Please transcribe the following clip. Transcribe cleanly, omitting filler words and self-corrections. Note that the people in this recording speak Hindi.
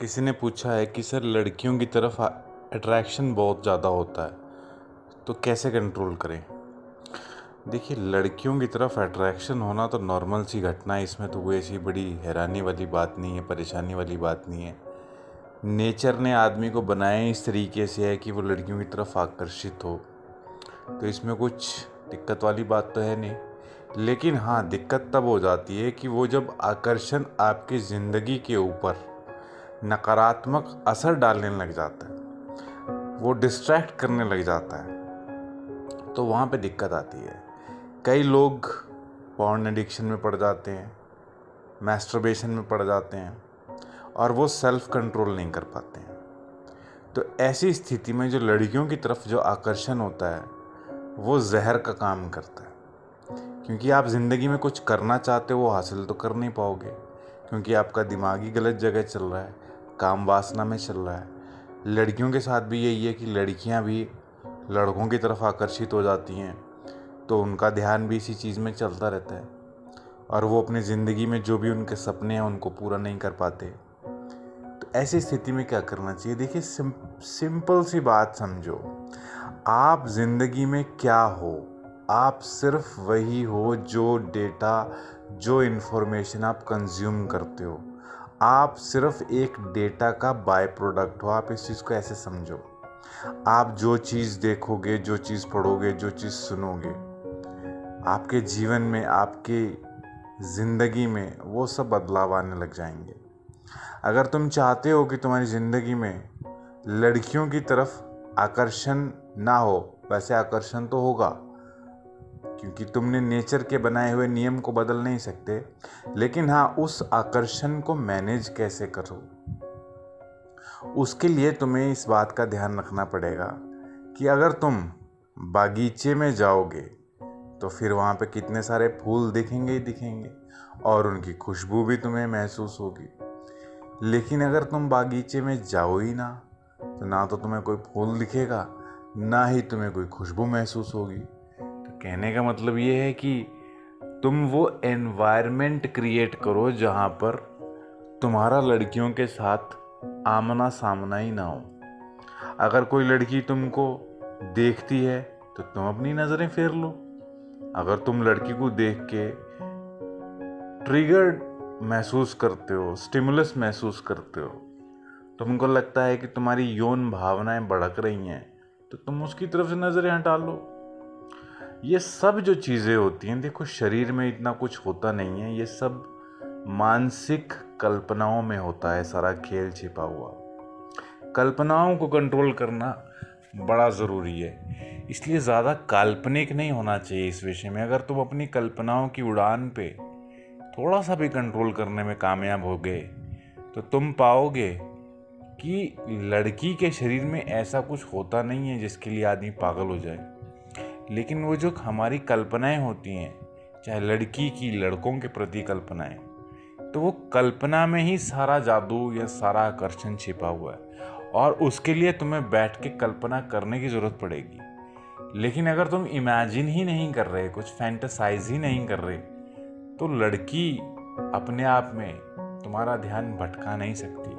किसी ने पूछा है कि सर लड़कियों की तरफ अट्रैक्शन बहुत ज़्यादा होता है तो कैसे कंट्रोल करें। देखिए, लड़कियों की तरफ अट्रैक्शन होना तो नॉर्मल सी घटना है। इसमें तो कोई ऐसी बड़ी हैरानी वाली बात नहीं है, परेशानी वाली बात नहीं है। नेचर ने आदमी को बनाया इस तरीके से है कि वो लड़कियों की तरफ आकर्षित हो, तो इसमें कुछ दिक्कत वाली बात तो है नहीं। लेकिन हाँ, दिक्कत तब हो जाती है कि वो जब आकर्षण आपकी ज़िंदगी के ऊपर नकारात्मक असर डालने लग जाता है, वो डिस्ट्रैक्ट करने लग जाता है, तो वहाँ पे दिक्कत आती है। कई लोग पॉर्न एडिक्शन में पड़ जाते हैं, मैस्टरबेशन में पड़ जाते हैं और वो सेल्फ कंट्रोल नहीं कर पाते हैं। तो ऐसी स्थिति में जो लड़कियों की तरफ जो आकर्षण होता है वो जहर का काम करता है, क्योंकि आप ज़िंदगी में कुछ करना चाहते हो वो हासिल तो कर नहीं पाओगे, क्योंकि आपका दिमाग ही गलत जगह चल रहा है, काम वासना में चल रहा है। लड़कियों के साथ भी यही है कि लड़कियां भी लड़कों की तरफ आकर्षित हो जाती हैं, तो उनका ध्यान भी इसी चीज़ में चलता रहता है और वो अपनी ज़िंदगी में जो भी उनके सपने हैं उनको पूरा नहीं कर पाते। तो ऐसी स्थिति में क्या करना चाहिए? देखिए, सिंपल सी बात समझो। आप ज़िंदगी में क्या हो? आप सिर्फ वही हो जो डेटा, जो इन्फॉर्मेशन आप कंज्यूम करते हो। आप सिर्फ एक डेटा का बाय प्रोडक्ट हो। आप इस चीज़ को ऐसे समझो। आप जो चीज़ देखोगे, जो चीज़ पढ़ोगे, जो चीज़ सुनोगे, आपके जीवन में, आपके ज़िंदगी में वो सब बदलाव आने लग जाएंगे। अगर तुम चाहते हो कि तुम्हारी ज़िंदगी में लड़कियों की तरफ आकर्षण ना हो, वैसे आकर्षण तो होगा, क्योंकि तुमने नेचर के बनाए हुए नियम को बदल नहीं सकते। लेकिन हाँ, उस आकर्षण को मैनेज कैसे करो, उसके लिए तुम्हें इस बात का ध्यान रखना पड़ेगा कि अगर तुम बागीचे में जाओगे तो फिर वहाँ पे कितने सारे फूल दिखेंगे ही दिखेंगे और उनकी खुशबू भी तुम्हें महसूस होगी। लेकिन अगर तुम बागीचे में जाओ ही ना, तो ना तो तुम्हें कोई फूल दिखेगा, ना ही तुम्हें कोई खुशबू महसूस होगी। तो कहने का मतलब ये है कि तुम वो एनवायरनमेंट क्रिएट करो जहाँ पर तुम्हारा लड़कियों के साथ आमना सामना ही ना हो। अगर कोई लड़की तुमको देखती है तो तुम अपनी नज़रें फेर लो। अगर तुम लड़की को देख के ट्रिगर्ड महसूस करते हो, स्टिमुलस महसूस करते हो, तुमको लगता है कि तुम्हारी यौन भावनाएं भड़क रही हैं, तो तुम उसकी तरफ से नज़रें हटा लो। ये सब जो चीज़ें होती हैं, देखो, शरीर में इतना कुछ होता नहीं है, ये सब मानसिक कल्पनाओं में होता है सारा खेल छिपा हुआ। कल्पनाओं को कंट्रोल करना बड़ा ज़रूरी है, इसलिए ज़्यादा काल्पनिक नहीं होना चाहिए इस विषय में। अगर तुम अपनी कल्पनाओं की उड़ान पे थोड़ा सा भी कंट्रोल करने में कामयाब हो गए तो तुम पाओगे कि लड़की के शरीर में ऐसा कुछ होता नहीं है जिसके लिए आदमी पागल हो जाए। लेकिन वो जो हमारी कल्पनाएं होती हैं, चाहे लड़की की लड़कों के प्रति कल्पनाएं, तो वो कल्पना में ही सारा जादू या सारा आकर्षण छिपा हुआ है और उसके लिए तुम्हें बैठ के कल्पना करने की ज़रूरत पड़ेगी। लेकिन अगर तुम इमेजिन ही नहीं कर रहे, कुछ फैंटेसाइज ही नहीं कर रहे, तो लड़की अपने आप में तुम्हारा ध्यान भटका नहीं सकती।